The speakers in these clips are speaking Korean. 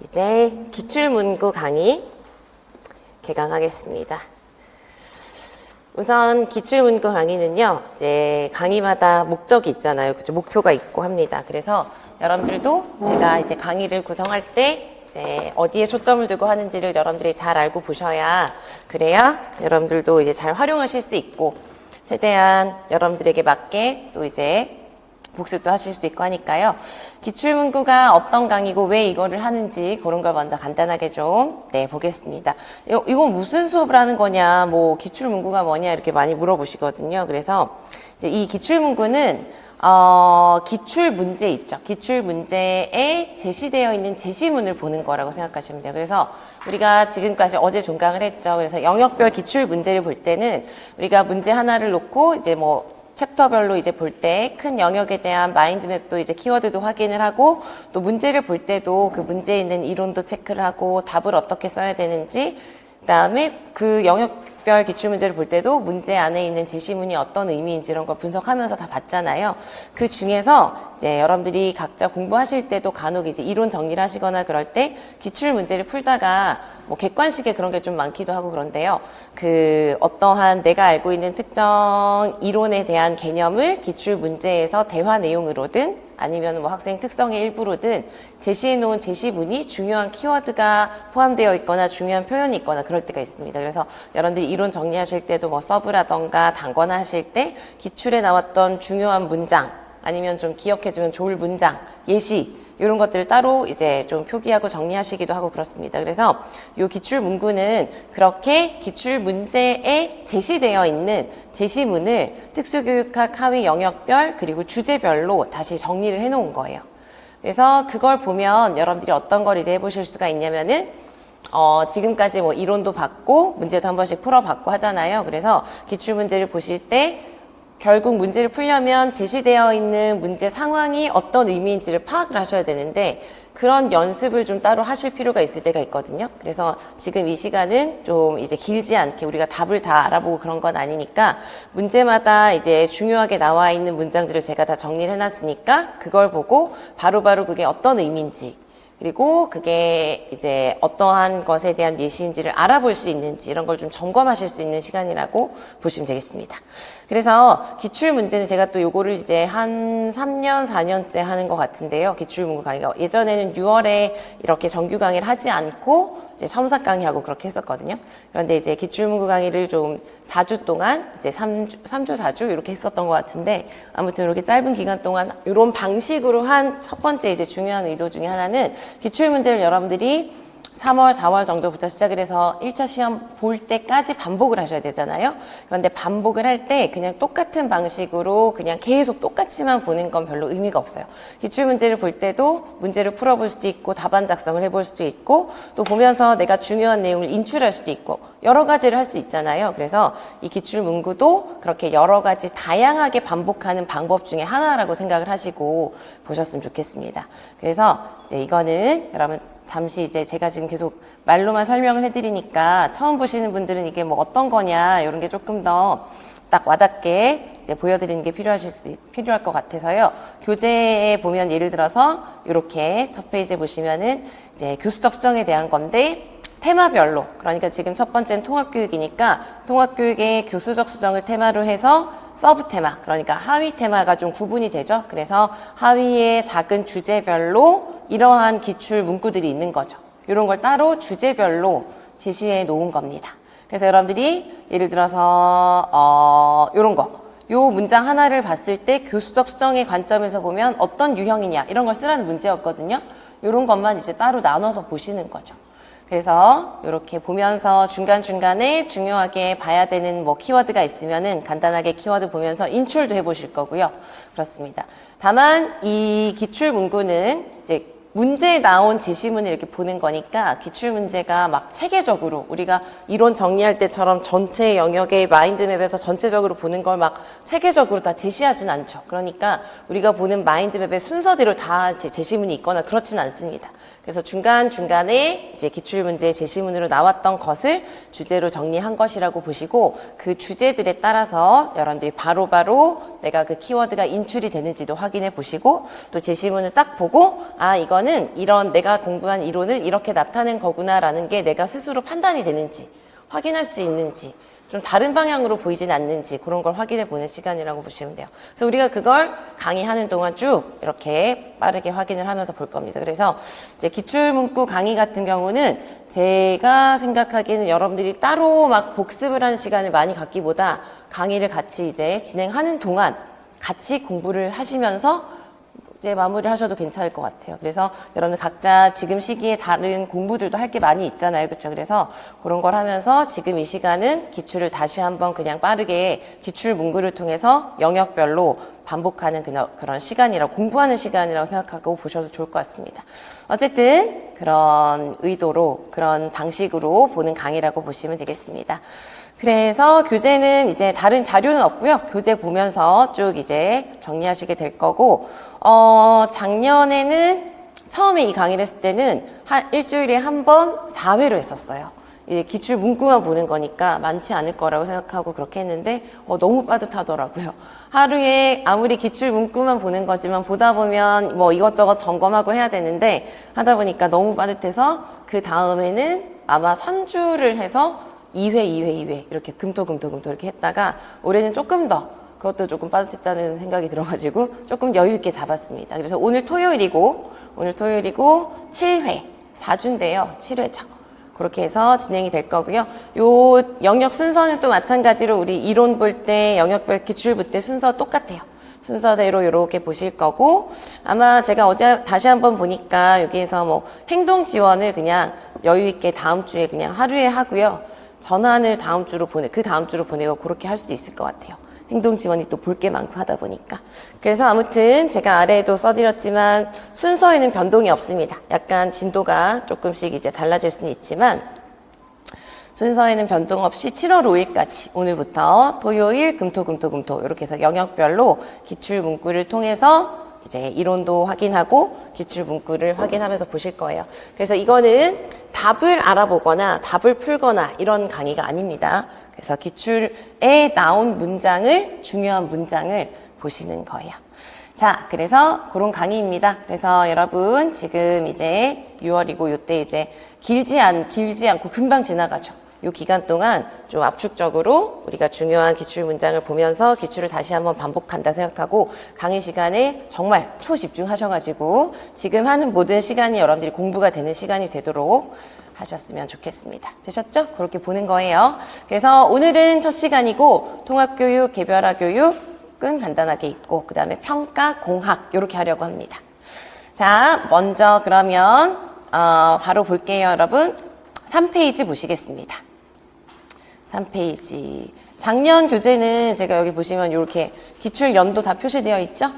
이제 기출문구 강의 개강하겠습니다. 우선 기출문구 강의는요, 이제 강의마다 목적이 있잖아요. 그죠? 목표가 있고 합니다. 그래서 여러분들도 제가 이제 강의를 구성할 때 이제 어디에 초점을 두고 하는지를 여러분들이 잘 알고 보셔야, 그래야 여러분들도 이제 잘 활용하실 수 있고, 최대한 여러분들에게 맞게 또 이제 복습도 하실 수 있고 하니까요. 기출문구가 어떤 강의고 왜 이거를 하는지 그런 걸 먼저 간단하게 좀 보겠습니다. 이건 무슨 수업을 하는 거냐, 뭐 기출문구가 뭐냐 이렇게 많이 물어보시거든요. 그래서 이제 이 기출문구는 기출 문제 있죠. 기출 문제에 제시되어 있는 제시문을 보는 거라고 생각하시면 돼요. 그래서 우리가 지금까지 어제 종강을 했죠. 그래서 영역별 기출 문제를 볼 때는 우리가 문제 하나를 놓고 이제 뭐 챕터별로 이제 볼 때 큰 영역에 대한 마인드맵도 이제 키워드도 확인을 하고, 또 문제를 볼 때도 그 문제에 있는 이론도 체크를 하고 답을 어떻게 써야 되는지, 그다음에 그 영역별 기출문제를 볼 때도 문제 안에 있는 제시문이 어떤 의미인지 이런 걸 분석하면서 다 봤잖아요. 그 중에서 이제 여러분들이 각자 공부하실 때도 간혹 이제 이론 정리를 하시거나 그럴 때 기출문제를 풀다가 뭐 객관식에 그런 게 좀 많기도 하고 그런데요. 그 어떠한 내가 알고 있는 특정 이론에 대한 개념을 기출 문제에서 대화 내용으로든 아니면 뭐 학생 특성의 일부로든 제시해 놓은 제시문이 중요한 키워드가 포함되어 있거나 중요한 표현이 있거나 그럴 때가 있습니다. 그래서 여러분들이 이론 정리하실 때도 뭐 서브라던가 단권화 하실 때 기출에 나왔던 중요한 문장 아니면 좀 기억해두면 좋을 문장, 예시 이런 것들을 따로 이제 좀 표기하고 정리하시기도 하고 그렇습니다. 그래서 이 기출 문구는 그렇게 기출 문제에 제시되어 있는 제시문을 특수교육학 하위 영역별 그리고 주제별로 다시 정리를 해 놓은 거예요. 그래서 그걸 보면 여러분들이 어떤 걸 이제 해보실 수가 있냐면은 지금까지 뭐 이론도 받고 문제도 한 번씩 풀어봤고 하잖아요. 그래서 기출 문제를 보실 때 결국 문제를 풀려면 제시되어 있는 문제 상황이 어떤 의미인지를 파악을 하셔야 되는데 그런 연습을 좀 따로 하실 필요가 있을 때가 있거든요. 그래서 지금 이 시간은 좀 이제 길지 않게 우리가 답을 다 알아보고 그런 건 아니니까 문제마다 이제 중요하게 나와 있는 문장들을 제가 다 정리를 해놨으니까 그걸 보고 바로바로 그게 어떤 의미인지 그리고 그게 이제 어떠한 것에 대한 예시인지를 알아볼 수 있는지 이런 걸 좀 점검하실 수 있는 시간이라고 보시면 되겠습니다. 그래서 기출문제는 제가 또 요거를 이제 한 3년, 4년째 하는 것 같은데요. 기출문구 강의가. 예전에는 6월에 이렇게 정규 강의를 하지 않고 이제 첨삭 강의하고 그렇게 했었거든요. 그런데 이제 기출문구 강의를 좀 4주 동안 이제 3주, 4주 이렇게 했었던 것 같은데 아무튼 이렇게 짧은 기간 동안 이런 방식으로 한 첫 번째 이제 중요한 의도 중에 하나는 기출문제를 여러분들이 3월, 4월 정도부터 시작을 해서 1차 시험 볼 때까지 반복을 하셔야 되잖아요. 그런데 반복을 할 때 그냥 똑같은 방식으로 그냥 계속 똑같이만 보는 건 별로 의미가 없어요. 기출문제를 볼 때도 문제를 풀어볼 수도 있고 답안 작성을 해볼 수도 있고 또 보면서 내가 중요한 내용을 인출할 수도 있고 여러 가지를 할 수 있잖아요. 그래서 이 기출문구도 그렇게 여러 가지 다양하게 반복하는 방법 중에 하나라고 생각을 하시고 보셨으면 좋겠습니다. 그래서 이제 이거는 여러분 잠시 이제 제가 지금 계속 말로만 설명을 해드리니까 처음 보시는 분들은 이게 뭐 어떤 거냐 이런 게 조금 더 딱 와닿게 이제 보여드리는 게 필요할 것 같아서요. 교재에 보면 예를 들어서 이렇게 첫 페이지에 보시면은 이제 교수적 수정에 대한 건데 테마별로 그러니까 지금 첫 번째는 통합교육이니까 통합교육의 교수적 수정을 테마로 해서 서브 테마 그러니까 하위 테마가 좀 구분이 되죠. 그래서 하위의 작은 주제별로 이러한 기출 문구들이 있는 거죠. 이런 걸 따로 주제별로 제시해 놓은 겁니다. 그래서 여러분들이 예를 들어서 이런 거 요 문장 하나를 봤을 때 교수적 수정의 관점에서 보면 어떤 유형이냐 이런 걸 쓰라는 문제였거든요. 이런 것만 이제 따로 나눠서 보시는 거죠. 그래서 이렇게 보면서 중간중간에 중요하게 봐야 되는 뭐 키워드가 있으면은 간단하게 키워드 보면서 인출도 해보실 거고요. 그렇습니다. 다만 이 기출문구는 이제 문제에 나온 제시문을 이렇게 보는 거니까 기출문제가 막 체계적으로 우리가 이론 정리할 때처럼 전체 영역의 마인드맵에서 전체적으로 보는 걸 막 체계적으로 다 제시하진 않죠. 그러니까 우리가 보는 마인드맵의 순서대로 다 제시문이 있거나 그렇진 않습니다. 그래서 중간중간에 이제 기출문제 제시문으로 나왔던 것을 주제로 정리한 것이라고 보시고 그 주제들에 따라서 여러분들이 바로바로 내가 그 키워드가 인출이 되는지도 확인해 보시고 또 제시문을 딱 보고 아 이거는 이런 내가 공부한 이론을 이렇게 나타낸 거구나라는 게 내가 스스로 판단이 되는지 확인할 수 있는지 좀 다른 방향으로 보이진 않는지 그런 걸 확인해 보는 시간이라고 보시면 돼요. 그래서 우리가 그걸 강의하는 동안 쭉 이렇게 빠르게 확인을 하면서 볼 겁니다. 그래서 이제 기출문구 강의 같은 경우는 제가 생각하기에는 여러분들이 따로 막 복습을 하는 시간을 많이 갖기보다 강의를 같이 이제 진행하는 동안 같이 공부를 하시면서 이제 마무리 하셔도 괜찮을 것 같아요. 그래서 여러분 각자 지금 시기에 다른 공부들도 할 게 많이 있잖아요. 그렇죠? 그래서 그런 걸 하면서 지금 이 시간은 기출을 다시 한번 그냥 빠르게 기출 문구를 통해서 영역별로 반복하는 그런 시간이라고 공부하는 시간이라고 생각하고 보셔도 좋을 것 같습니다. 어쨌든 그런 의도로 그런 방식으로 보는 강의라고 보시면 되겠습니다. 그래서 교재는 이제 다른 자료는 없고요. 교재 보면서 쭉 이제 정리하시게 될 거고 작년에는 처음에 이 강의를 했을 때는 한 일주일에 한 번 4회로 했었어요. 이제 기출 문구만 보는 거니까 많지 않을 거라고 생각하고 그렇게 했는데 너무 빠듯하더라고요. 하루에 아무리 기출 문구만 보는 거지만 보다 보면 뭐 이것저것 점검하고 해야 되는데 하다 보니까 너무 빠듯해서 그 다음에는 아마 3주를 해서 2회 이렇게 금토 이렇게 했다가 올해는 조금 더 그것도 조금 빠듯했다는 생각이 들어가지고 조금 여유 있게 잡았습니다. 그래서 오늘 토요일이고 7회 4주인데요. 7회죠. 그렇게 해서 진행이 될 거고요. 요 영역 순서는 또 마찬가지로 우리 이론 볼 때 영역별 기출 볼 때 순서 똑같아요. 순서대로 이렇게 보실 거고 아마 제가 어제 다시 한번 보니까 여기에서 뭐 행동 지원을 그냥 여유 있게 다음 주에 그냥 하루에 하고요. 전환을 그 다음 주로 보내고 그렇게 할 수도 있을 것 같아요. 행동 지원이 또 볼 게 많고 하다 보니까. 그래서 아무튼 제가 아래에도 써드렸지만 순서에는 변동이 없습니다. 약간 진도가 조금씩 이제 달라질 수는 있지만 순서에는 변동 없이 7월 5일까지 오늘부터 토요일, 금토 이렇게 해서 영역별로 기출 문구를 통해서 이제 이론도 확인하고 기출 문구를 확인하면서 보실 거예요. 그래서 이거는 답을 알아보거나 답을 풀거나 이런 강의가 아닙니다. 그래서 기출에 나온 중요한 문장을 보시는 거예요. 자, 그래서 그런 강의입니다. 그래서 여러분 지금 이제 6월이고 요때 이제 길지 않고 금방 지나가죠. 요 기간 동안 좀 압축적으로 우리가 중요한 기출 문장을 보면서 기출을 다시 한번 반복한다 생각하고 강의 시간에 정말 초집중하셔가지고 지금 하는 모든 시간이 여러분들이 공부가 되는 시간이 되도록 하셨으면 좋겠습니다. 되셨죠? 그렇게 보는 거예요. 그래서 오늘은 첫 시간이고 통합교육, 개별화 교육은 간단하게 있고 그 다음에 평가, 공학 이렇게 하려고 합니다. 자, 먼저 그러면 바로 볼게요, 여러분. 3페이지 보시겠습니다. 3페이지. 작년 교재는 제가 여기 보시면 이렇게 기출 연도 다 표시되어 있죠?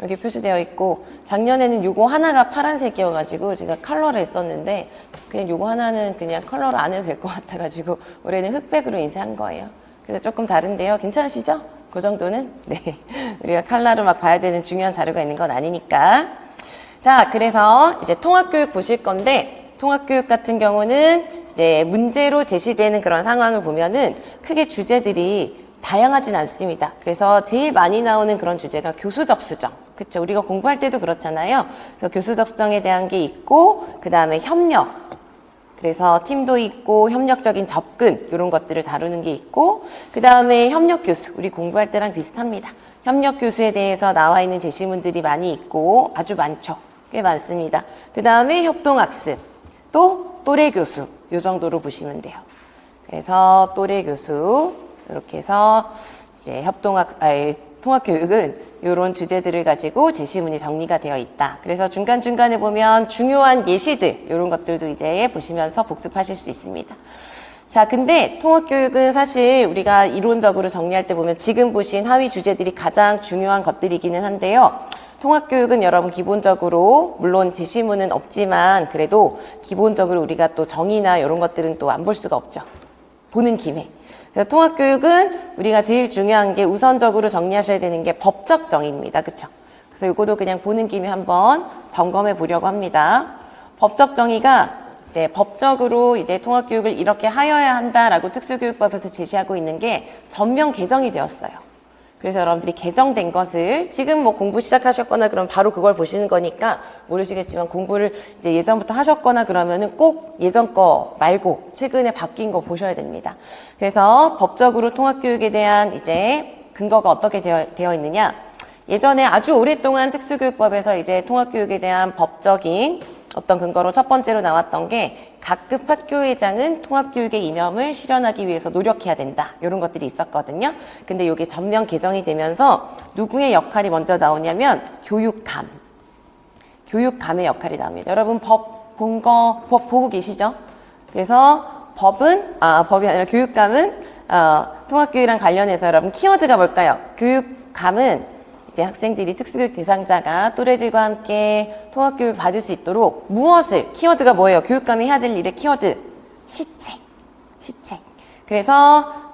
여기 표시되어 있고 작년에는 요거 하나가 파란색이어가지고 제가 컬러를 했었는데 그냥 요거 하나는 그냥 컬러를 안 해도 될 것 같아가지고 올해는 흑백으로 인쇄한 거예요. 그래서 조금 다른데요. 괜찮으시죠? 그 정도는? 네. 우리가 컬러로 막 봐야 되는 중요한 자료가 있는 건 아니니까. 자, 그래서 이제 통합교육 보실 건데 통합교육 같은 경우는 이제 문제로 제시되는 그런 상황을 보면은 크게 주제들이 다양하진 않습니다. 그래서 제일 많이 나오는 그런 주제가 교수적 수정. 그쵸? 우리가 공부할 때도 그렇잖아요. 그래서 교수적 수정에 대한 게 있고, 그 다음에 협력. 그래서 팀도 있고, 협력적인 접근, 이런 것들을 다루는 게 있고, 그 다음에 협력 교수. 우리 공부할 때랑 비슷합니다. 협력 교수에 대해서 나와 있는 제시문들이 많이 있고, 아주 많죠. 꽤 많습니다. 그 다음에 협동학습. 또 또래 교수. 요 정도로 보시면 돼요. 그래서 또래 교수. 이렇게 해서 이제 통합교육은 이런 주제들을 가지고 제시문이 정리가 되어 있다. 그래서 중간중간에 보면 중요한 예시들 이런 것들도 이제 보시면서 복습하실 수 있습니다. 자, 근데 통합교육은 사실 우리가 이론적으로 정리할 때 보면 지금 보신 하위 주제들이 가장 중요한 것들이기는 한데요. 통합교육은 여러분 기본적으로 물론 제시문은 없지만 그래도 기본적으로 우리가 또 정의나 이런 것들은 또 안 볼 수가 없죠. 보는 김에. 그래서 통합교육은 우리가 제일 중요한 게 우선적으로 정리하셔야 되는 게 법적 정의입니다. 그쵸? 그래서 이것도 그냥 보는 김에 한번 점검해 보려고 합니다. 법적 정의가 이제 법적으로 이제 통합교육을 이렇게 하여야 한다라고 특수교육법에서 제시하고 있는 게 전면 개정이 되었어요. 그래서 여러분들이 개정된 것을 지금 뭐 공부 시작하셨거나 그럼 바로 그걸 보시는 거니까 모르시겠지만 공부를 이제 예전부터 하셨거나 그러면은 꼭 예전 거 말고 최근에 바뀐 거 보셔야 됩니다. 그래서 법적으로 통합교육에 대한 이제 근거가 어떻게 되어 있느냐. 예전에 아주 오랫동안 특수교육법에서 이제 통합교육에 대한 법적인 어떤 근거로 첫 번째로 나왔던 게 각급 학교회장은 통합교육의 이념을 실현하기 위해서 노력해야 된다. 이런 것들이 있었거든요. 근데 이게 전면 개정이 되면서 누구의 역할이 먼저 나오냐면 교육감. 교육감의 역할이 나옵니다. 여러분 법 보고 계시죠? 그래서 법이 아니라 교육감은 통합교육이랑 관련해서 여러분 키워드가 뭘까요? 교육감은 이제 학생들이 특수교육 대상자가 또래들과 함께 통합교육 받을 수 있도록 무엇을, 키워드가 뭐예요? 교육감이 해야 될 일의 키워드, 시책. 그래서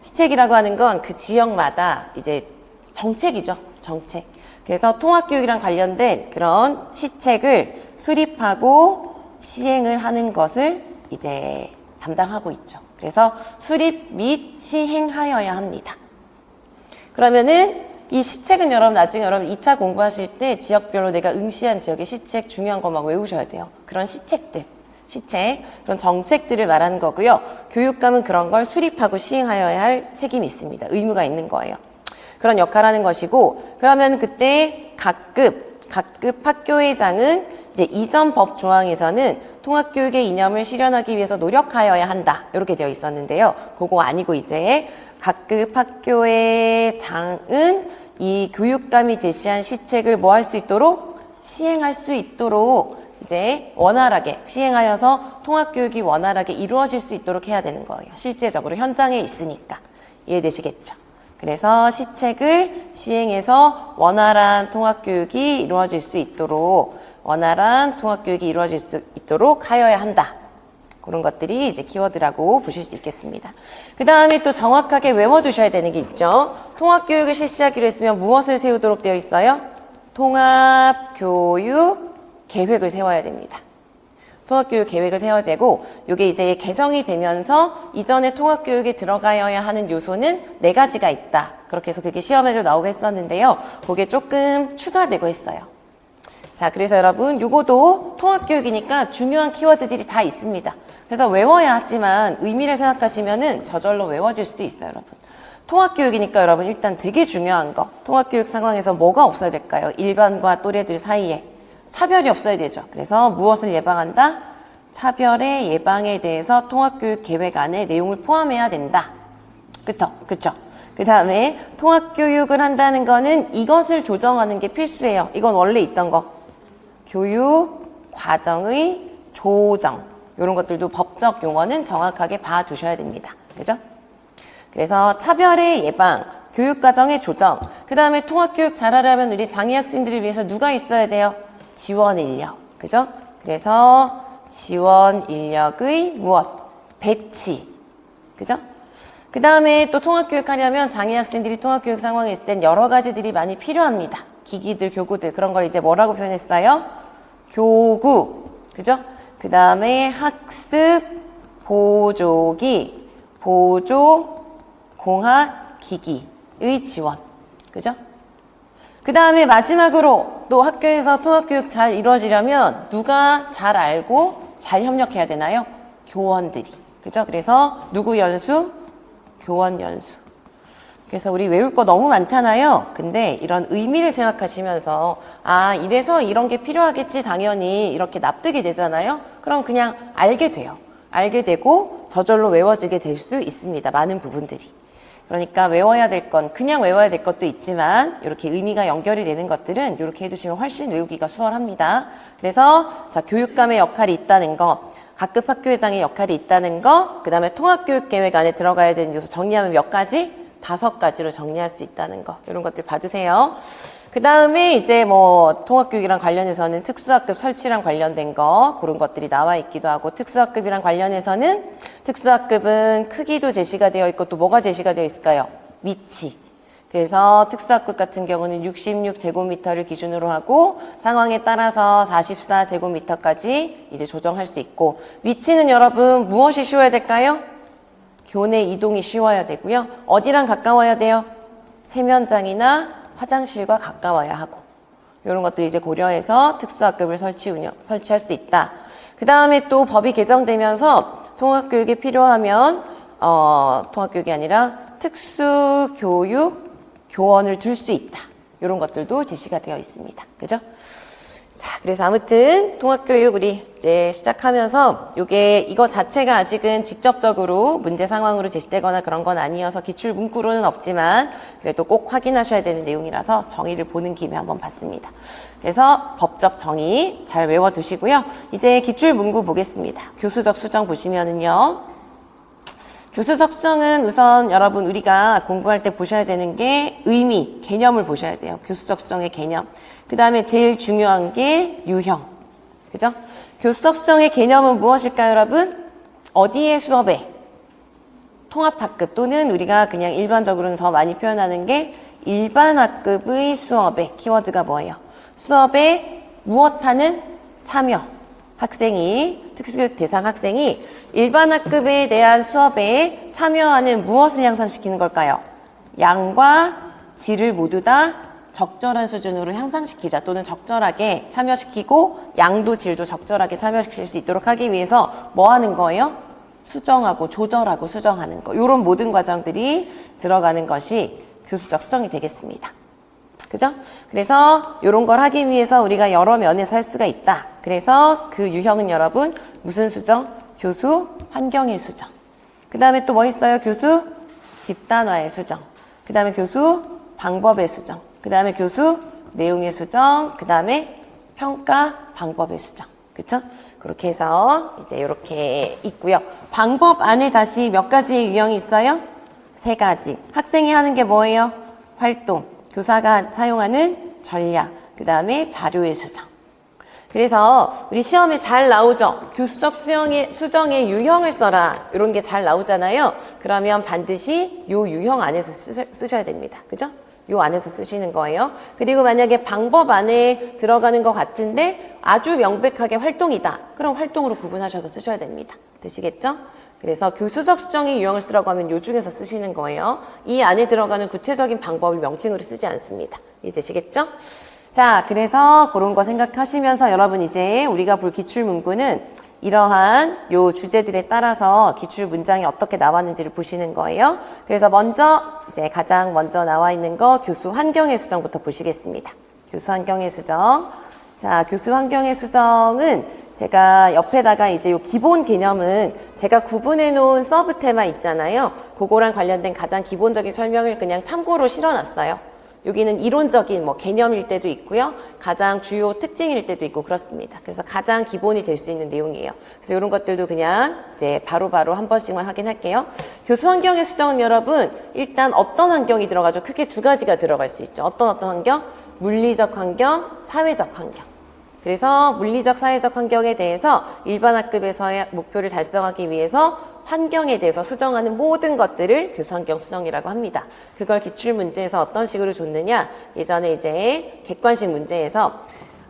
시책이라고 하는 건 그 지역마다 이제 정책이죠. 정책. 그래서 통합교육이랑 관련된 그런 시책을 수립하고 시행을 하는 것을 이제 담당하고 있죠. 그래서 수립 및 시행하여야 합니다. 그러면은 이 시책은 여러분 나중에 여러분 2차 공부하실 때 지역별로 내가 응시한 지역의 시책 중요한 거 막 외우셔야 돼요. 그런 시책, 그런 정책들을 말하는 거고요. 교육감은 그런 걸 수립하고 시행하여야 할 책임이 있습니다. 의무가 있는 거예요. 그런 역할을 하는 것이고, 그러면 그때 각급 학교회장은 이제 이전 법 조항에서는 통합교육의 이념을 실현하기 위해서 노력하여야 한다. 이렇게 되어 있었는데요. 그거 아니고 이제 각급 학교회장은 이 교육감이 제시한 시책을 뭐 할 수 있도록? 시행할 수 있도록 이제 원활하게 시행하여서 통합교육이 원활하게 이루어질 수 있도록 해야 되는 거예요. 실제적으로 현장에 있으니까. 이해되시겠죠? 그래서 시책을 시행해서 원활한 통합교육이 이루어질 수 있도록 하여야 한다. 그런 것들이 이제 키워드라고 보실 수 있겠습니다. 그 다음에 또 정확하게 외워두셔야 되는 게 있죠. 통합교육을 실시하기로 했으면 무엇을 세우도록 되어 있어요? 통합교육 계획을 세워야 됩니다. 통합교육 계획을 세워야 되고, 이게 이제 개정이 되면서 이전에 통합교육에 들어가야 하는 요소는 4가지가 있다. 그렇게 해서 그게 시험에도 나오고 했었는데요. 그게 조금 추가되고 했어요. 자, 그래서 여러분 요거도 통합교육이니까 중요한 키워드들이 다 있습니다. 그래서 외워야 하지만 의미를 생각하시면은 저절로 외워질 수도 있어요, 여러분. 통합교육이니까 여러분 일단 되게 중요한 거. 통합교육 상황에서 뭐가 없어야 될까요? 일반과 또래들 사이에 차별이 없어야 되죠. 그래서 무엇을 예방한다? 차별의 예방에 대해서 통합교육 계획 안에 내용을 포함해야 된다. 그쵸? 그 다음에 통합교육을 한다는 거는 이것을 조정하는 게 필수예요. 이건 원래 있던 거. 교육 과정의 조정. 이런 것들도 법적 용어는 정확하게 봐두셔야 됩니다. 그죠? 그래서 차별의 예방, 교육과정의 조정, 그 다음에 통합교육 잘하려면 우리 장애 학생들을 위해서 누가 있어야 돼요? 지원 인력. 그죠? 그래서 지원 인력의 무엇? 배치. 그죠? 그 다음에 또 통합교육 하려면 장애 학생들이 통합교육 상황에 있을 땐 여러 가지들이 많이 필요합니다. 기기들, 교구들, 그런 걸 이제 뭐라고 표현했어요? 교구. 그죠? 그 다음에 학습 보조기, 보조 공학기기의 지원. 그죠? 그 다음에 마지막으로 또 학교에서 통합교육 잘 이루어지려면 누가 잘 알고 잘 협력해야 되나요? 교원들이. 그죠? 그래서 누구 연수? 교원 연수. 그래서 우리 외울 거 너무 많잖아요. 근데 이런 의미를 생각하시면서 이래서 이런 게 필요하겠지 당연히 이렇게 납득이 되잖아요. 그럼 그냥 알게 돼요. 알게 되고 저절로 외워지게 될 수 있습니다. 많은 부분들이. 그러니까 외워야 될 건 그냥 외워야 될 것도 있지만 이렇게 의미가 연결이 되는 것들은 이렇게 해두시면 훨씬 외우기가 수월합니다. 그래서 자, 교육감의 역할이 있다는 거, 각급 학교회장의 역할이 있다는 거, 그 다음에 통합교육계획 안에 들어가야 되는 요소 정리하면 몇 가지? 5가지로 정리할 수 있다는 거. 이런 것들 봐주세요. 그 다음에 이제 뭐 통합교육이랑 관련해서는 특수학급 설치랑 관련된 거 그런 것들이 나와 있기도 하고, 특수학급이랑 관련해서는 특수학급은 크기도 제시가 되어 있고 또 뭐가 제시가 되어 있을까요? 위치. 그래서 특수학급 같은 경우는 66제곱미터를 기준으로 하고 상황에 따라서 44제곱미터까지 이제 조정할 수 있고, 위치는 여러분 무엇이 쉬워야 될까요? 교내 이동이 쉬워야 되고요. 어디랑 가까워야 돼요? 세면장이나 화장실과 가까워야 하고, 이런 것들 이제 고려해서 특수학급을 설치할 수 있다. 그 다음에 또 법이 개정되면서 통합교육이 필요하면 통합교육이 아니라 특수교육 교원을 둘 수 있다. 이런 것들도 제시가 되어 있습니다. 그죠? 자, 그래서 아무튼 통합교육 우리 이제 시작하면서 이거 자체가 아직은 직접적으로 문제 상황으로 제시되거나 그런 건 아니어서 기출 문구로는 없지만 그래도 꼭 확인하셔야 되는 내용이라서 정의를 보는 김에 한번 봤습니다. 그래서 법적 정의 잘 외워두시고요. 이제 기출 문구 보겠습니다. 교수적 수정 보시면은요. 교수적 수정은 우선 여러분 우리가 공부할 때 보셔야 되는 게 의미, 개념을 보셔야 돼요. 교수적 수정의 개념. 그 다음에 제일 중요한 게 유형. 그죠? 교수적 수정의 개념은 무엇일까요, 여러분? 어디의 수업에? 통합학급 또는 우리가 그냥 일반적으로는 더 많이 표현하는 게 일반학급의 수업에, 키워드가 뭐예요? 수업에 무엇하는 참여. 학생이, 특수교육 대상 학생이 일반학급에 대한 수업에 참여하는 무엇을 향상시키는 걸까요? 양과 질을 모두 다 적절한 수준으로 향상시키자, 또는 적절하게 참여시키고 양도 질도 적절하게 참여시킬 수 있도록 하기 위해서 뭐 하는 거예요? 수정하고 조절하고 수정하는 거. 이런 모든 과정들이 들어가는 것이 교수적 수정이 되겠습니다. 그죠? 그래서 이런 걸 하기 위해서 우리가 여러 면에서 할 수가 있다. 그래서 그 유형은 여러분 무슨 수정? 교수 환경의 수정. 그 다음에 또 뭐 있어요? 교수 집단화의 수정. 그 다음에 교수 방법의 수정. 그 다음에 교수 내용의 수정. 그 다음에 평가 방법의 수정. 그쵸? 그렇게 해서 이제 이렇게 있고요. 방법 안에 다시 몇 가지의 유형이 있어요? 3가지. 학생이 하는 게 뭐예요? 활동. 교사가 사용하는 전략. 그 다음에 자료의 수정. 그래서 우리 시험에 잘 나오죠. 교수적 수정의 유형을 써라. 이런 게 잘 나오잖아요. 그러면 반드시 요 유형 안에서 쓰셔야 됩니다. 그죠? 요 안에서 쓰시는 거예요. 그리고 만약에 방법 안에 들어가는 것 같은데 아주 명백하게 활동이다. 그럼 활동으로 구분하셔서 쓰셔야 됩니다. 되시겠죠? 그래서 교수적 수정의 유형을 쓰라고 하면 요 중에서 쓰시는 거예요. 이 안에 들어가는 구체적인 방법을 명칭으로 쓰지 않습니다. 이해되시겠죠? 자, 그래서 그런 거 생각하시면서 여러분 이제 우리가 볼 기출문구는 이러한 요 주제들에 따라서 기출 문장이 어떻게 나왔는지를 보시는 거예요. 그래서 먼저 이제 가장 먼저 나와 있는 거 교수 환경의 수정부터 보시겠습니다. 교수 환경의 수정. 자, 교수 환경의 수정은 제가 옆에다가 이제 요 기본 개념은 제가 구분해 놓은 서브 테마 있잖아요. 그거랑 관련된 가장 기본적인 설명을 그냥 참고로 실어놨어요. 여기는 이론적인 뭐 개념일 때도 있고요. 가장 주요 특징일 때도 있고 그렇습니다. 그래서 가장 기본이 될 수 있는 내용이에요. 그래서 이런 것들도 그냥 이제 바로바로 한 번씩만 확인할게요. 교수 환경의 수정은 여러분 일단 어떤 환경이 들어가죠? 크게 2가지가 들어갈 수 있죠. 어떤 환경? 물리적 환경, 사회적 환경. 그래서 물리적, 사회적 환경에 대해서 일반 학급에서의 목표를 달성하기 위해서 환경에 대해서 수정하는 모든 것들을 교수환경 수정이라고 합니다. 그걸 기출문제에서 어떤 식으로 줬느냐? 예전에 이제 객관식 문제에서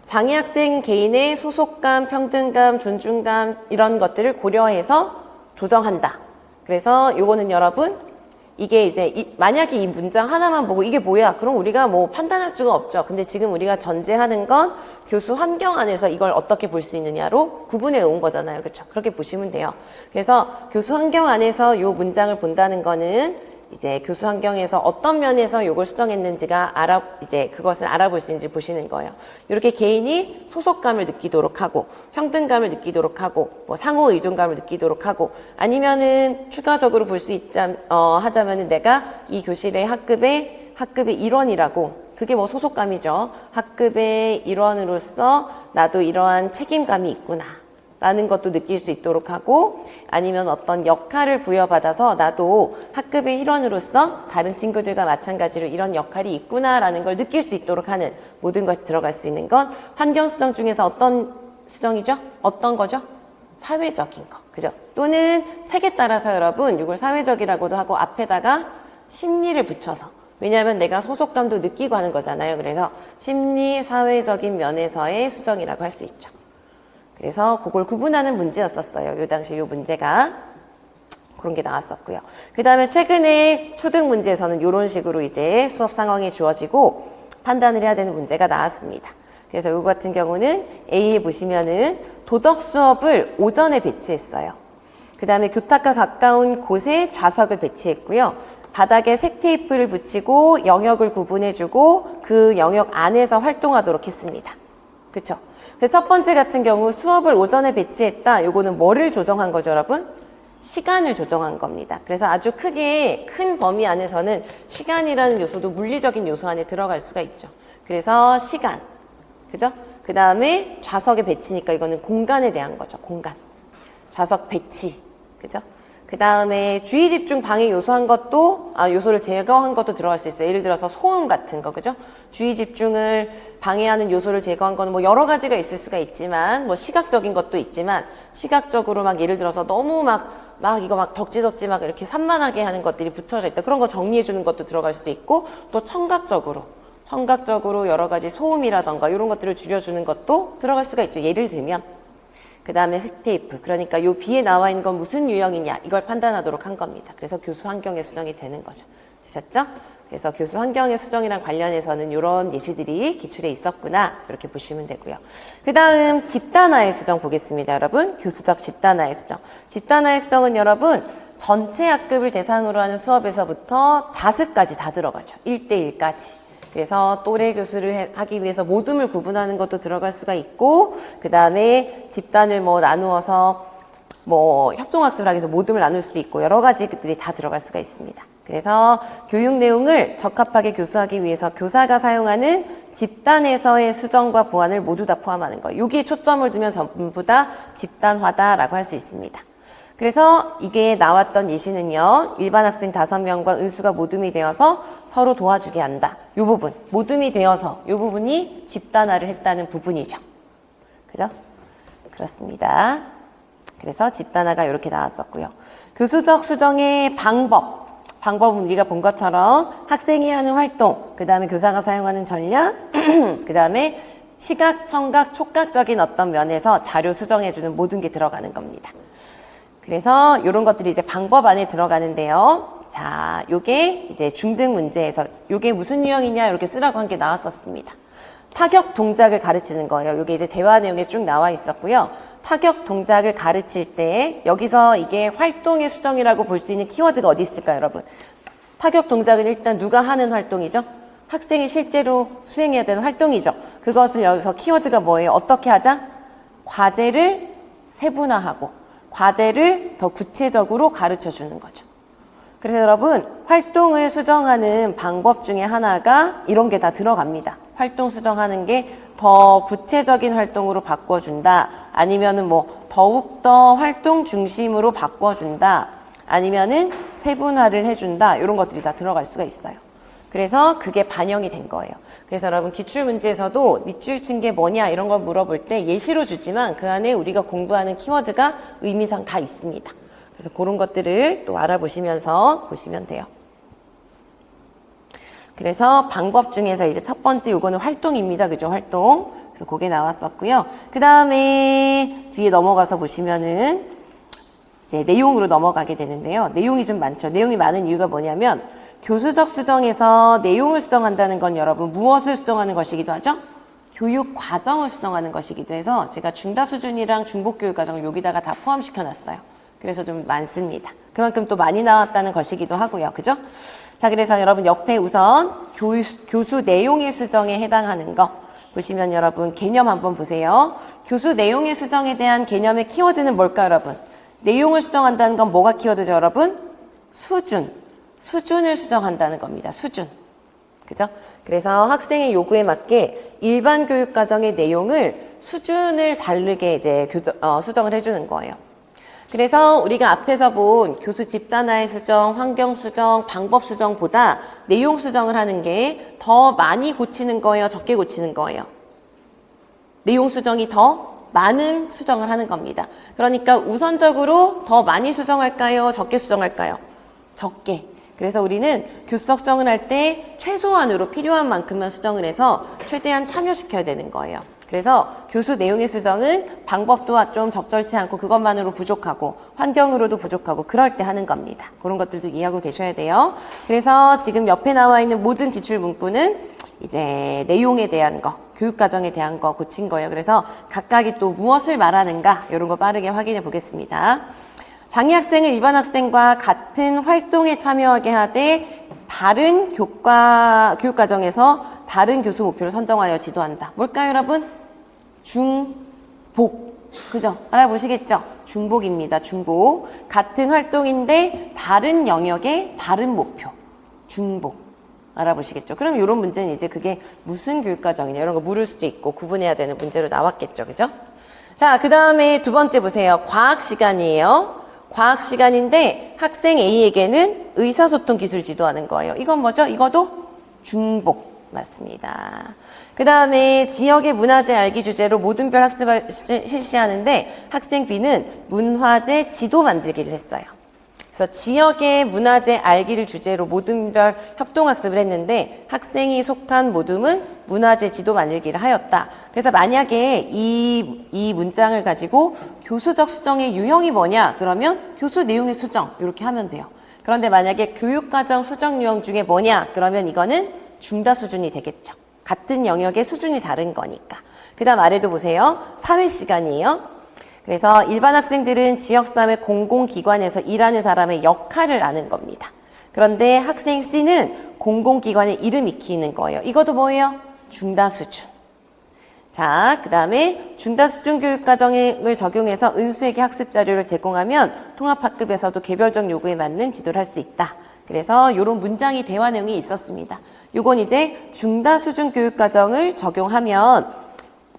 장애 학생 개인의 소속감, 평등감, 존중감 이런 것들을 고려해서 조정한다. 그래서 요거는 여러분 이게 이제 만약에 이 문장 하나만 보고 이게 뭐야? 그럼 우리가 뭐 판단할 수가 없죠. 근데 지금 우리가 전제하는 건 교수 환경 안에서 이걸 어떻게 볼 수 있느냐로 구분해 놓은 거잖아요. 그렇죠? 그렇게 보시면 돼요. 그래서 교수 환경 안에서 이 문장을 본다는 거는 이제 교수 환경에서 어떤 면에서 이걸 수정했는지가 이제 그것을 알아볼 수 있는지 보시는 거예요. 이렇게 개인이 소속감을 느끼도록 하고 평등감을 느끼도록 하고 뭐 상호 의존감을 느끼도록 하고 아니면은 추가적으로 볼 수 하자면은 내가 이 교실의 학급의 일원이라고 그게 뭐 소속감이죠. 학급의 일원으로서 나도 이러한 책임감이 있구나. 라는 것도 느낄 수 있도록 하고 아니면 어떤 역할을 부여받아서 나도 학급의 일원으로서 다른 친구들과 마찬가지로 이런 역할이 있구나라는 걸 느낄 수 있도록 하는 모든 것이 들어갈 수 있는 건 환경수정 중에서 어떤 수정이죠? 어떤 거죠? 사회적인 거. 그죠? 또는 책에 따라서 여러분 이걸 사회적이라고도 하고 앞에다가 심리를 붙여서 왜냐하면 내가 소속감도 느끼고 하는 거잖아요. 그래서 심리, 사회적인 면에서의 수정이라고 할 수 있죠. 그래서 그걸 구분하는 문제였었어요. 요 당시 요 문제가. 그런 게 나왔었고요. 그 다음에 최근에 초등 문제에서는 이런 식으로 이제 수업 상황이 주어지고 판단을 해야 되는 문제가 나왔습니다. 그래서 이거 같은 경우는 A에 보시면은 도덕 수업을 오전에 배치했어요. 그 다음에 교탁과 가까운 곳에 좌석을 배치했고요. 바닥에 색 테이프를 붙이고 영역을 구분해주고 그 영역 안에서 활동하도록 했습니다. 그쵸? 첫 번째 같은 경우 수업을 오전에 배치했다. 요거는 뭐를 조정한 거죠, 여러분? 시간을 조정한 겁니다. 그래서 아주 크게 큰 범위 안에서는 시간이라는 요소도 물리적인 요소 안에 들어갈 수가 있죠. 그래서 시간, 그죠? 그 다음에 좌석의 배치니까 이거는 공간에 대한 거죠. 공간. 좌석 배치, 그죠? 그 다음에 주의 집중 방해 요소한 것도, 요소를 제거한 것도 들어갈 수 있어요. 예를 들어서 소음 같은 거, 그죠? 주의 집중을 방해하는 요소를 제거한 거는 뭐 여러 가지가 있을 수가 있지만, 뭐 시각적인 것도 있지만, 시각적으로 막 예를 들어서 너무 막 이거 막 덕지덕지 막 이렇게 산만하게 하는 것들이 붙여져 있다. 그런 거 정리해 주는 것도 들어갈 수 있고, 또 청각적으로 여러 가지 소음이라던가 이런 것들을 줄여주는 것도 들어갈 수가 있죠. 예를 들면. 그 다음에 색테이프. 그러니까 요 B에 나와 있는 건 무슨 유형이냐 이걸 판단하도록 한 겁니다. 그래서 교수 환경의 수정이 되는 거죠. 되셨죠? 그래서 교수 환경의 수정이랑 관련해서는 이런 예시들이 기출에 있었구나 이렇게 보시면 되고요. 그 다음 집단화의 수정 보겠습니다. 여러분 교수적 집단화의 수정. 집단화의 수정은 여러분 전체 학급을 대상으로 하는 수업에서부터 자습까지 다 들어가죠. 1대1까지. 그래서 또래 교수를 하기 위해서 모둠을 구분하는 것도 들어갈 수가 있고, 그 다음에 집단을 뭐 나누어서 뭐 협동학습을 하기 위해서 모둠을 나눌 수도 있고, 여러 가지들이 다 들어갈 수가 있습니다. 그래서 교육 내용을 적합하게 교수하기 위해서 교사가 사용하는 집단에서의 수정과 보완을 모두 다 포함하는 거예요. 여기에 초점을 두면 전부 다 집단화다라고 할 수 있습니다. 그래서 이게 나왔던 예시는요. 일반 학생 5명과 은수가 모둠이 되어서 서로 도와주게 한다. 이 부분, 모둠이 되어서 이 부분이 집단화를 했다는 부분이죠. 그죠? 그렇습니다. 그래서 집단화가 이렇게 나왔었고요. 교수적 수정의 방법은 우리가 본 것처럼 학생이 하는 활동, 그 다음에 교사가 사용하는 전략, 그 다음에 시각, 청각, 촉각적인 어떤 면에서 자료 수정해주는 모든 게 들어가는 겁니다. 그래서 이런 것들이 이제 방법 안에 들어가는데요. 자, 요게 이제 중등 문제에서 요게 무슨 유형이냐 이렇게 쓰라고 한 게 나왔었습니다. 타격 동작을 가르치는 거예요. 요게 이제 대화 내용에 쭉 나와 있었고요. 타격 동작을 가르칠 때 여기서 이게 활동의 수정이라고 볼 수 있는 키워드가 어디 있을까요, 여러분? 타격 동작은 일단 누가 하는 활동이죠? 학생이 실제로 수행해야 되는 활동이죠. 그것을 여기서 키워드가 뭐예요? 어떻게 하자? 과제를 세분화하고 과제를 더 구체적으로 가르쳐 주는 거죠. 그래서 여러분 활동을 수정하는 방법 중에 하나가 이런 게 다 들어갑니다. 활동 수정하는 게 더 구체적인 활동으로 바꿔준다. 아니면은 뭐 더욱더 활동 중심으로 바꿔준다. 아니면은 세분화를 해준다. 이런 것들이 다 들어갈 수가 있어요. 그래서 그게 반영이 된 거예요. 그래서 여러분 기출문제에서도 밑줄 친 게 뭐냐 이런 걸 물어볼 때 예시로 주지만 그 안에 우리가 공부하는 키워드가 의미상 다 있습니다. 그래서 그런 것들을 또 알아보시면서 보시면 돼요. 그래서 방법 중에서 이제 첫 번째 요거는 활동입니다. 그죠? 활동. 그래서 그게 나왔었고요. 그 다음에 뒤에 넘어가서 보시면은 이제 내용으로 넘어가게 되는데요. 내용이 좀 많죠. 내용이 많은 이유가 뭐냐면 교수적 수정에서 내용을 수정한다는 건 여러분 무엇을 수정하는 것이기도 하죠? 교육 과정을 수정하는 것이기도 해서 제가 중다 수준이랑 중복 교육 과정을 여기다가 다 포함시켜 놨어요. 그래서 좀 많습니다. 그만큼 또 많이 나왔다는 것이기도 하고요. 그죠? 자, 그래서 여러분 옆에 우선 교수 내용의 수정에 해당하는 거 보시면 여러분 개념 한번 보세요. 교수 내용의 수정에 대한 개념의 키워드는 뭘까요, 여러분? 내용을 수정한다는 건 뭐가 키워드죠, 여러분? 수준을 수정한다는 겁니다. 수준. 그죠? 그래서 학생의 요구에 맞게 일반 교육 과정의 내용을 수준을 다르게 이제 수정을 해주는 거예요. 그래서 우리가 앞에서 본 교수 집단화의 수정, 환경 수정, 방법 수정보다 내용 수정을 하는 게 더 많이 고치는 거예요? 적게 고치는 거예요? 내용 수정이 더 많은 수정을 하는 겁니다. 그러니까 우선적으로 더 많이 수정할까요? 적게 수정할까요? 적게. 그래서 우리는 교수적 수정을 할 때 최소한으로 필요한 만큼만 수정을 해서 최대한 참여시켜야 되는 거예요. 그래서 교수 내용의 수정은 방법도 좀 적절치 않고 그것만으로 부족하고 환경으로도 부족하고 그럴 때 하는 겁니다. 그런 것들도 이해하고 계셔야 돼요. 그래서 지금 옆에 나와 있는 모든 기출 문구는 이제 내용에 대한 거, 교육과정에 대한 거 고친 거예요. 그래서 각각이 또 무엇을 말하는가 이런 거 빠르게 확인해 보겠습니다. 장애 학생을 일반 학생과 같은 활동에 참여하게 하되 다른 교육과정에서 다른 교수 목표를 선정하여 지도한다. 뭘까요, 여러분? 중복. 그죠? 알아보시겠죠? 중복입니다. 중복. 같은 활동인데 다른 영역의 다른 목표. 중복. 알아보시겠죠? 그럼 이런 문제는 이제 그게 무슨 교육과정이냐 이런 거 물을 수도 있고 구분해야 되는 문제로 나왔겠죠. 그죠? 자, 그 다음에 두 번째 보세요. 과학 시간이에요. 과학 시간인데 학생 A에게는 의사소통 기술 지도하는 거예요. 이건 뭐죠? 이것도 중복. 맞습니다. 그 다음에 지역의 문화재 알기 주제로 모든 별 학습을 실시하는데 학생 B는 문화재 지도 만들기를 했어요. 그래서 지역의 문화재 알기를 주제로 모든 별 협동학습을 했는데 학생이 속한 모둠은 문화재 지도 만들기를 하였다. 그래서 만약에 이 문장을 가지고 교수적 수정의 유형이 뭐냐? 그러면 교수 내용의 수정 이렇게 하면 돼요. 그런데 만약에 교육과정 수정 유형 중에 뭐냐? 그러면 이거는 중다 수준이 되겠죠. 같은 영역의 수준이 다른 거니까. 그 다음 아래도 보세요. 사회 시간이에요. 그래서 일반 학생들은 지역사회 공공기관에서 일하는 사람의 역할을 아는 겁니다. 그런데 학생 C는 공공기관의 이름 익히는 거예요. 이것도 뭐예요? 중다 수준. 자, 그 다음에 중다 수준 교육과정을 적용해서 은수에게 학습 자료를 제공하면 통합학급에서도 개별적 요구에 맞는 지도를 할 수 있다. 그래서 이런 문장이 대화 내용이 있었습니다. 요건 이제 중다 수준 교육과정을 적용하면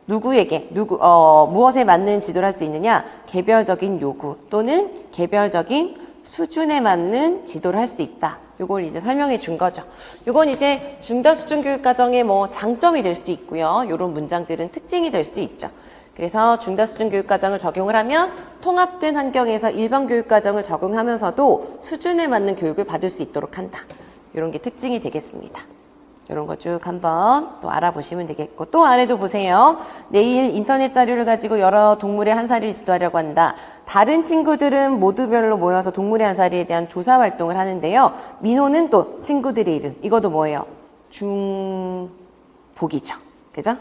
누구에게, 무엇에 맞는 지도를 할 수 있느냐? 개별적인 요구 또는 개별적인 수준에 맞는 지도를 할 수 있다. 요걸 이제 설명해 준 거죠. 요건 이제 중다 수준 교육과정의 뭐 장점이 될 수도 있고요. 요런 문장들은 특징이 될 수도 있죠. 그래서 중다 수준 교육과정을 적용을 하면 통합된 환경에서 일반 교육과정을 적용하면서도 수준에 맞는 교육을 받을 수 있도록 한다. 요런 게 특징이 되겠습니다. 이런 거 쭉 한번 또 알아보시면 되겠고 또 아래도 보세요. 내일 인터넷 자료를 가지고 여러 동물의 한 사리를 지도하려고 한다. 다른 친구들은 모두별로 모여서 동물의 한 사리에 대한 조사 활동을 하는데요. 민호는 또 친구들의 이름. 이것도 뭐예요? 중복이죠. 그죠?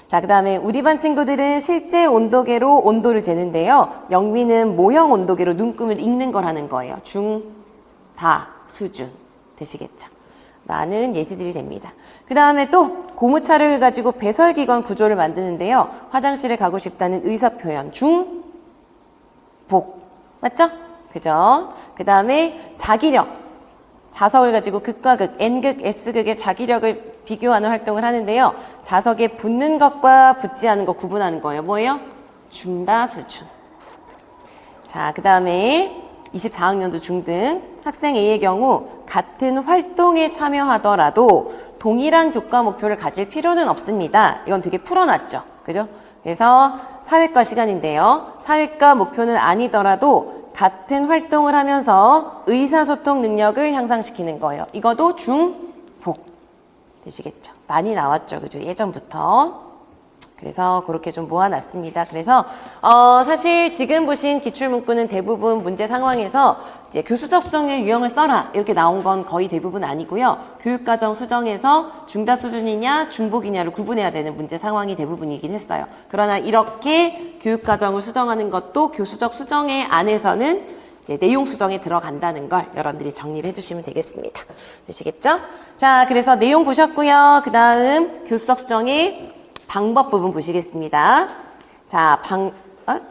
자, 그 다음에 우리 반 친구들은 실제 온도계로 온도를 재는데요. 영민은 모형 온도계로 눈금을 읽는 걸 하는 거예요. 중, 다, 수준. 되시겠죠? 많은 예시들이 됩니다. 그 다음에 또 고무차를 가지고 배설기관 구조를 만드는데요. 화장실에 가고 싶다는 의사표현 중, 복. 맞죠? 그죠? 그 다음에 자기력. 자석을 가지고 극과 극, N극, S극의 자기력을 비교하는 활동을 하는데요. 자석에 붙는 것과 붙지 않은 것 구분하는 거예요. 뭐예요? 중다 수준. 자, 그 다음에 24학년도 중등 학생 A의 경우 같은 활동에 참여하더라도 동일한 교과 목표를 가질 필요는 없습니다. 이건 되게 풀어놨죠. 그죠? 그래서 사회과 시간인데요. 사회과 목표는 아니더라도 같은 활동을 하면서 의사소통 능력을 향상시키는 거예요. 이것도 중복 되시겠죠. 많이 나왔죠. 그죠? 예전부터. 그래서 그렇게 좀 모아놨습니다. 그래서 사실 지금 보신 기출문구는 대부분 문제 상황에서 이제 교수적 수정의 유형을 써라 이렇게 나온 건 거의 대부분 아니고요. 교육과정 수정에서 중다 수준이냐 중복이냐를 구분해야 되는 문제 상황이 대부분이긴 했어요. 그러나 이렇게 교육과정을 수정하는 것도 교수적 수정의 안에서는 이제 내용 수정에 들어간다는 걸 여러분들이 정리를 해주시면 되겠습니다. 되시겠죠? 자, 그래서 내용 보셨고요. 그 다음 교수적 수정의 방법 부분 보시겠습니다. 자,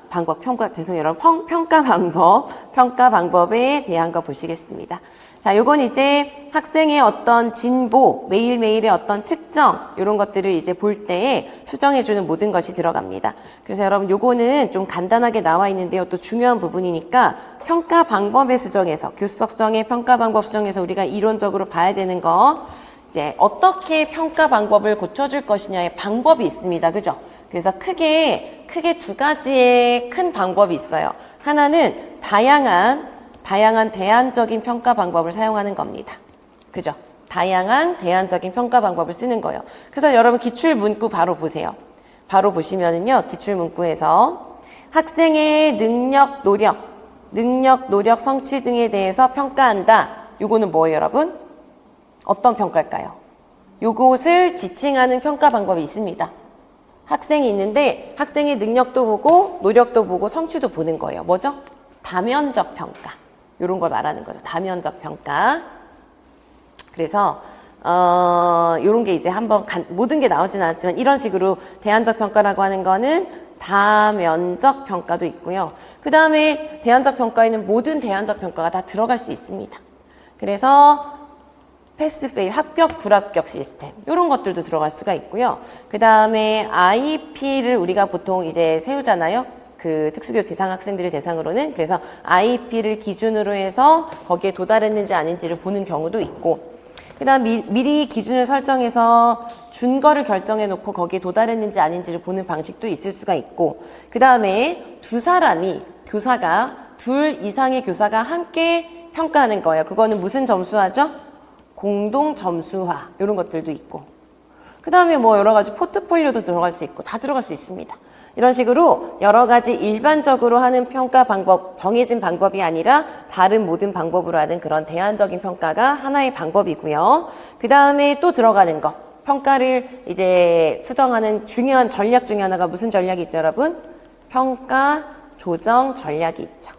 방법, 평가, 죄송해요. 여러분, 평가 방법에 대한 거 보시겠습니다. 자, 요건 이제 학생의 어떤 진보, 매일매일의 어떤 측정, 요런 것들을 이제 볼 때에 수정해주는 모든 것이 들어갑니다. 그래서 여러분, 요거는 좀 간단하게 나와 있는데요. 또 중요한 부분이니까 평가 방법의 수정에서, 교수적 수정의 평가 방법 수정에서 우리가 이론적으로 봐야 되는 거, 이제 어떻게 평가 방법을 고쳐줄 것이냐의 방법이 있습니다. 그죠? 그래서 크게 두 가지의 큰 방법이 있어요. 하나는 다양한 다양한 대안적인 평가 방법을 사용하는 겁니다. 그죠? 다양한 대안적인 평가 방법을 쓰는 거예요. 그래서 여러분 기출문구 바로 보세요. 바로 보시면은요, 기출문구에서 학생의 능력, 노력, 성취 등에 대해서 평가한다. 요거는 뭐예요, 여러분? 어떤 평가일까요? 요것을 지칭하는 평가 방법이 있습니다. 학생이 있는데 학생의 능력도 보고 노력도 보고 성취도 보는 거예요. 뭐죠? 다면적 평가. 요런 걸 말하는 거죠. 다면적 평가. 그래서 요런 게 이제 한번 모든 게 나오진 않았지만 이런 식으로 대안적 평가라고 하는 거는 다면적 평가도 있고요. 그 다음에 대안적 평가에는 모든 대안적 평가가 다 들어갈 수 있습니다. 그래서 패스, 페일, 합격, 불합격 시스템 이런 것들도 들어갈 수가 있고요. 그 다음에 IP를 우리가 보통 이제 세우잖아요. 그 특수교육 대상 학생들을 대상으로는. 그래서 IP를 기준으로 해서 거기에 도달했는지 아닌지를 보는 경우도 있고, 그 다음 미리 기준을 설정해서 준 거를 결정해 놓고 거기에 도달했는지 아닌지를 보는 방식도 있을 수가 있고, 그 다음에 둘 이상의 교사가 함께 평가하는 거예요. 그거는 무슨 점수화죠? 공동 점수화 이런 것들도 있고, 그 다음에 뭐 여러 가지 포트폴리오도 들어갈 수 있고 다 들어갈 수 있습니다. 이런 식으로 여러 가지 일반적으로 하는 평가 방법, 정해진 방법이 아니라 다른 모든 방법으로 하는 그런 대안적인 평가가 하나의 방법이고요. 그 다음에 또 들어가는 거, 평가를 이제 수정하는 중요한 전략 중에 하나가 무슨 전략이 있죠, 여러분? 평가 조정 전략이 있죠.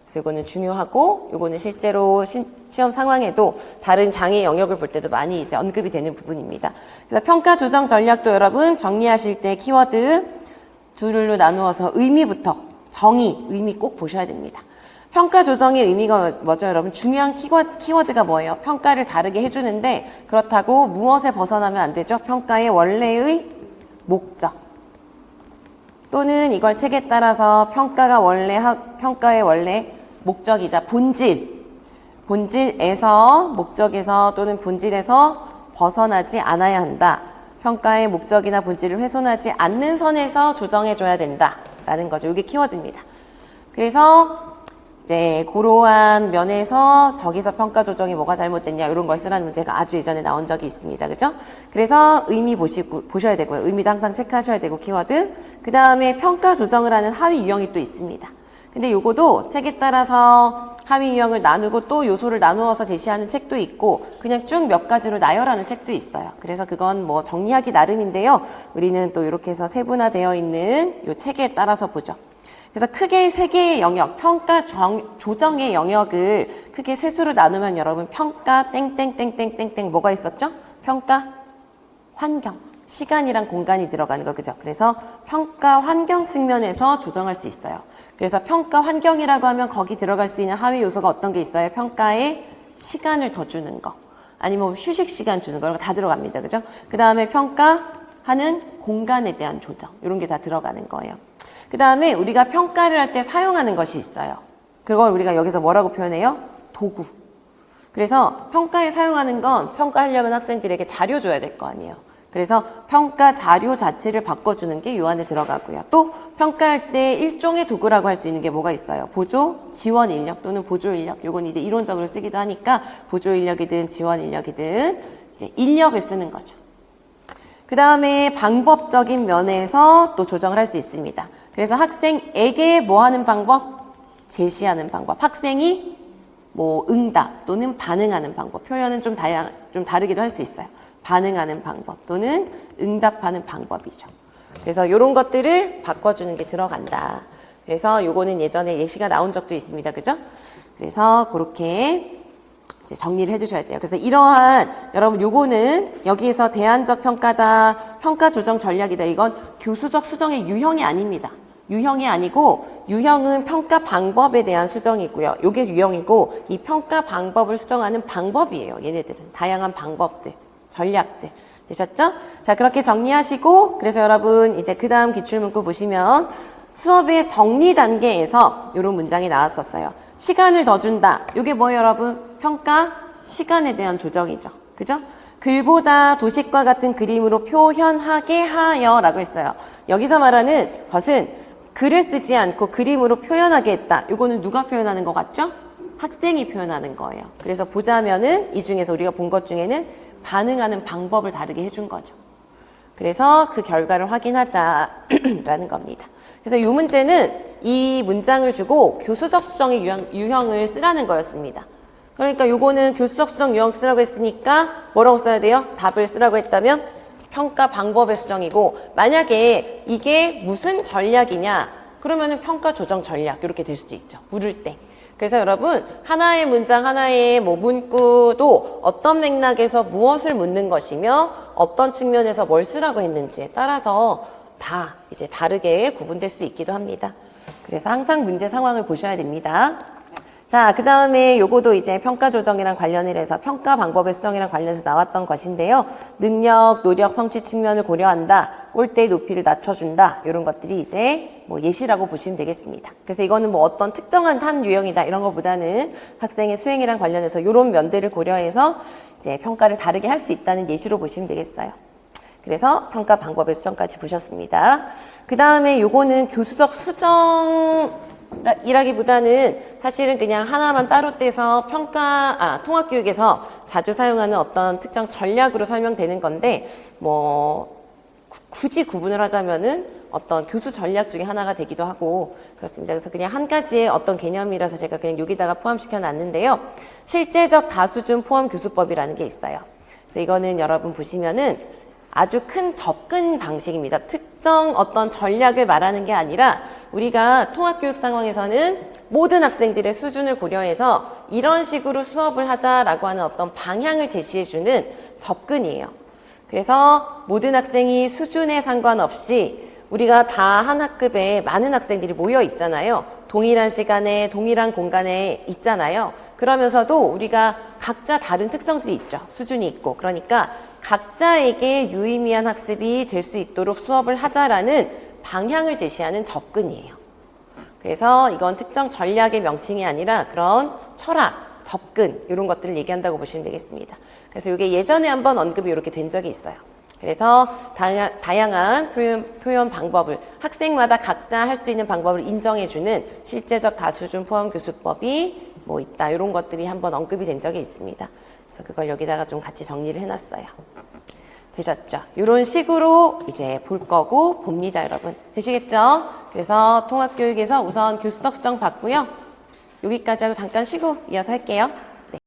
그래서 이거는 중요하고, 이거는 실제로 시험 상황에도 다른 장애 영역을 볼 때도 많이 이제 언급이 되는 부분입니다. 그래서 평가 조정 전략도 여러분 정리하실 때 키워드 둘로 나누어서 의미부터 의미 꼭 보셔야 됩니다. 평가 조정의 의미가 뭐죠, 여러분? 중요한 키워드가 뭐예요? 평가를 다르게 해주는데 그렇다고 무엇에 벗어나면 안 되죠? 평가의 원래의 목적. 또는 이걸 책에 따라서 평가의 원래 목적이자 본질에서, 목적에서 또는 본질에서 벗어나지 않아야 한다. 평가의 목적이나 본질을 훼손하지 않는 선에서 조정해줘야 된다라는 거죠. 이게 키워드입니다. 그래서 이제 그러한 면에서 저기서 평가 조정이 뭐가 잘못됐냐 이런 걸 쓰라는 문제가 아주 예전에 나온 적이 있습니다. 그죠? 그래서 의미 보셔야 되고요. 의미도 항상 체크하셔야 되고 키워드. 그 다음에 평가 조정을 하는 하위 유형이 또 있습니다. 근데 요거도 책에 따라서 하위 유형을 나누고 또 요소를 나누어서 제시하는 책도 있고 그냥 쭉 몇 가지로 나열하는 책도 있어요. 그래서 그건 뭐 정리하기 나름인데요. 우리는 또 이렇게 해서 세분화되어 있는 요 책에 따라서 보죠. 그래서 크게 세 개의 영역, 평가 조정의 영역을 크게 셋으로 나누면 여러분 평가 땡땡땡땡땡땡 뭐가 있었죠? 평가 환경, 시간이랑 공간이 들어가는 거, 그죠? 그래서 평가 환경 측면에서 조정할 수 있어요. 그래서 평가 환경이라고 하면 거기 들어갈 수 있는 하위 요소가 어떤 게 있어요? 평가에 시간을 더 주는 거, 아니면 휴식 시간 주는 거, 이런 거 다 들어갑니다. 그죠? 그 다음에 평가하는 공간에 대한 조정, 이런 게 다 들어가는 거예요. 그 다음에 우리가 평가를 할 때 사용하는 것이 있어요. 그걸 우리가 여기서 뭐라고 표현해요? 도구. 그래서 평가에 사용하는 건 평가하려면 학생들에게 자료 줘야 될 거 아니에요. 그래서 평가 자료 자체를 바꿔주는 게 요 안에 들어가고요. 또 평가할 때 일종의 도구라고 할 수 있는 게 뭐가 있어요? 보조, 지원 인력 또는 보조 인력. 요건 이제 이론적으로 쓰기도 하니까 보조 인력이든 지원 인력이든 이제 인력을 쓰는 거죠. 그 다음에 방법적인 면에서 또 조정을 할 수 있습니다. 그래서 학생에게 뭐 하는 방법? 제시하는 방법. 학생이 뭐 응답 또는 반응하는 방법. 표현은 좀 다르기도 할 수 있어요. 반응하는 방법 또는 응답하는 방법이죠. 그래서 이런 것들을 바꿔주는 게 들어간다. 그래서 요거는 예전에 예시가 나온 적도 있습니다. 그죠? 그래서 그렇게 이제 정리를 해주셔야 돼요. 그래서 이러한, 여러분 요거는 여기에서 대안적 평가다, 평가 조정 전략이다. 이건 교수적 수정의 유형이 아닙니다. 유형이 아니고, 유형은 평가 방법에 대한 수정이고요. 요게 유형이고, 이 평가 방법을 수정하는 방법이에요. 얘네들은. 다양한 방법들. 전략들. 되셨죠? 자, 그렇게 정리하시고, 그래서 여러분, 이제 그 다음 기출문구 보시면, 수업의 정리 단계에서 이런 문장이 나왔었어요. 시간을 더 준다. 이게 뭐예요, 여러분? 평가 시간에 대한 조정이죠. 그죠? 글보다 도식과 같은 그림으로 표현하게 하여 라고 했어요. 여기서 말하는 것은 글을 쓰지 않고 그림으로 표현하게 했다. 이거는 누가 표현하는 것 같죠? 학생이 표현하는 거예요. 그래서 보자면은 이 중에서 우리가 본 것 중에는 반응하는 방법을 다르게 해준 거죠. 그래서 그 결과를 확인하자라는 겁니다. 그래서 이 문제는 이 문장을 주고 교수적 수정의 유형을 쓰라는 거였습니다. 그러니까 요거는 교수적 수정 유형 쓰라고 했으니까 뭐라고 써야 돼요? 답을 쓰라고 했다면 평가 방법의 수정이고, 만약에 이게 무슨 전략이냐 그러면은 평가 조정 전략 이렇게 될 수도 있죠. 물을 때. 그래서 여러분 하나의 문장 하나의 뭐 문구도 어떤 맥락에서 무엇을 묻는 것이며 어떤 측면에서 뭘 쓰라고 했는지에 따라서 다 이제 다르게 구분될 수 있기도 합니다. 그래서 항상 문제 상황을 보셔야 됩니다. 자, 그 다음에 요거도 이제 평가 조정이랑 관련을 해서 평가 방법의 수정이랑 관련해서 나왔던 것인데요. 능력, 노력, 성취 측면을 고려한다. 골대의 높이를 낮춰준다. 이런 것들이 이제 뭐 예시라고 보시면 되겠습니다. 그래서 이거는 뭐 어떤 특정한 한 유형이다 이런 것보다는 학생의 수행이랑 관련해서 이런 면들을 고려해서 이제 평가를 다르게 할 수 있다는 예시로 보시면 되겠어요. 그래서 평가 방법의 수정까지 보셨습니다. 그 다음에 요거는 교수적 수정이라기보다는 사실은 그냥 하나만 따로 떼서 통합교육에서 자주 사용하는 어떤 특정 전략으로 설명되는 건데, 뭐 굳이 구분을 하자면은 어떤 교수 전략 중에 하나가 되기도 하고 그렇습니다. 그래서 그냥 한 가지의 어떤 개념이라서 제가 그냥 여기다가 포함시켜 놨는데요. 실제적 다수준 포함 교수법이라는 게 있어요. 그래서 이거는 여러분 보시면은 아주 큰 접근 방식입니다. 특정 어떤 전략을 말하는 게 아니라 우리가 통합교육 상황에서는 모든 학생들의 수준을 고려해서 이런 식으로 수업을 하자라고 하는 어떤 방향을 제시해주는 접근이에요. 그래서 모든 학생이 수준에 상관없이 우리가 다 한 학급에 많은 학생들이 모여 있잖아요. 동일한 시간에 동일한 공간에 있잖아요. 그러면서도 우리가 각자 다른 특성들이 있죠. 수준이 있고. 그러니까 각자에게 유의미한 학습이 될 수 있도록 수업을 하자라는 방향을 제시하는 접근이에요. 그래서 이건 특정 전략의 명칭이 아니라 그런 철학, 접근 이런 것들을 얘기한다고 보시면 되겠습니다. 그래서 이게 예전에 한번 언급이 이렇게 된 적이 있어요. 그래서 다양한 표현 방법을 학생마다 각자 할 수 있는 방법을 인정해주는 실제적 다수준 포함 교수법이 뭐 있다 이런 것들이 한번 언급이 된 적이 있습니다. 그래서 그걸 여기다가 좀 같이 정리를 해놨어요. 되셨죠? 이런 식으로 이제 볼 거고 봅니다, 여러분. 되시겠죠? 그래서 통합교육에서 우선 교수적 수정 봤고요. 여기까지 하고 잠깐 쉬고 이어서 할게요.